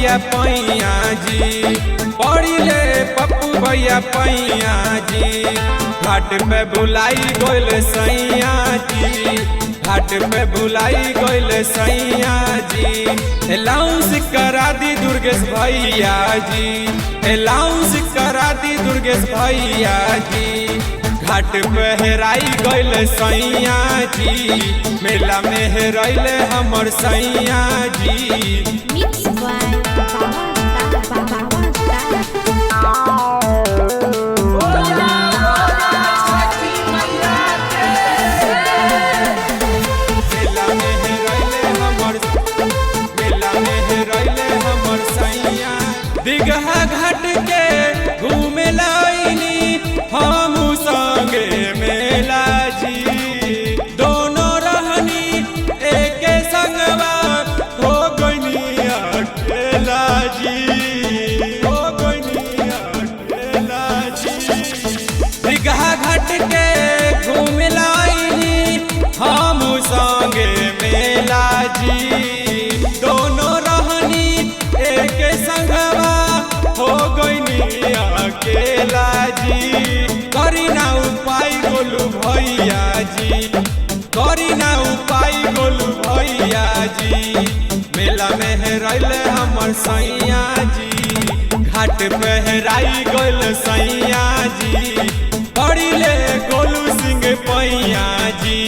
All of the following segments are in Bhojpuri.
भैया पैया जी, पड़ी ले पप्पू भैया पैया जी। घाट पे बुलाई गोइल सैया जी, घाट पे बुलाई गोइल सैया जी। अलाउंस करा दी दुर्गेश भैया जी, अलाउंस करा दी दुर्गेश भैया जी। घाट पे हेराई गइल सैया जी, मेला में हेराइले हमर सैया जी। दिघा घाट के घूमे लाइनी हम संगे मेला जी, दोनों रहनी एक संगवा हो गइनी अकेला जी, हो गइनी अकेला जी। दिघा घाट के घूमे लाइनी हम संगे मेला जी, दोनों रहनी एक संगवा हो गइनी अकेला जी। करी ना उपाय गोलू भैया जी, करी ना उपाय गोलू भैया जी। मेला में हेराइले हमर सैया जी, घाट पे हेराई गइल सैया जी। पड़ी ले गोलू सिंह पैया जी,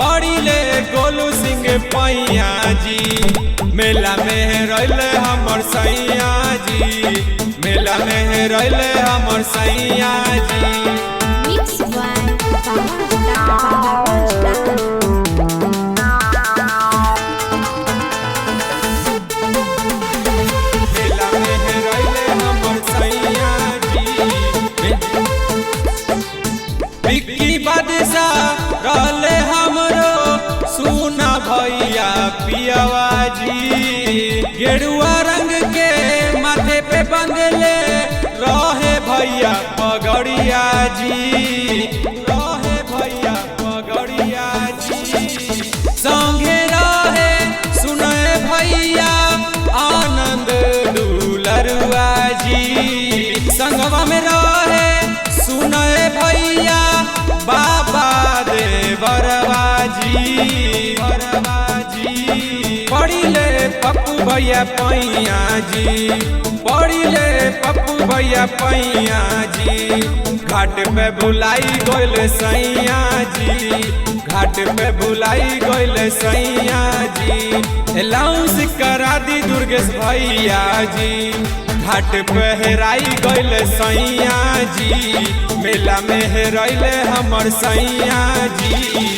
पड़ी ले गोलू सिंह पैया जी। मेला में हेराइले हमर सैया जी, मेला में हेराइले हमर सैया जी। मेला में हेराइले हमर सैया जी। बिक्की बादशाह रहले हमरो सुना भैया पियावा जी। गेरुआ रंग के माथे पे बंधले रहे भैया पगड़िया जी, रहे भैया पगड़िया जी। संगे रहे सुने भैया आनंद दुलरुआ जी, संगवा में रहे सुने भैया बाबा देवरवा जी, वरवा जी। पड़ी ले पप्पू भैया पैया जी, पड़ी ले पप्पू भैया पैया जी। घाट पे बुलाई गोइल सैया जी, घाट पे बुलाई गोइल सैया जी। अलाउंस करा दी दुर्गेश भैया जी, घाट पे हेराई गइल सैया जी। मेला में हेराइले हमर सैया जी।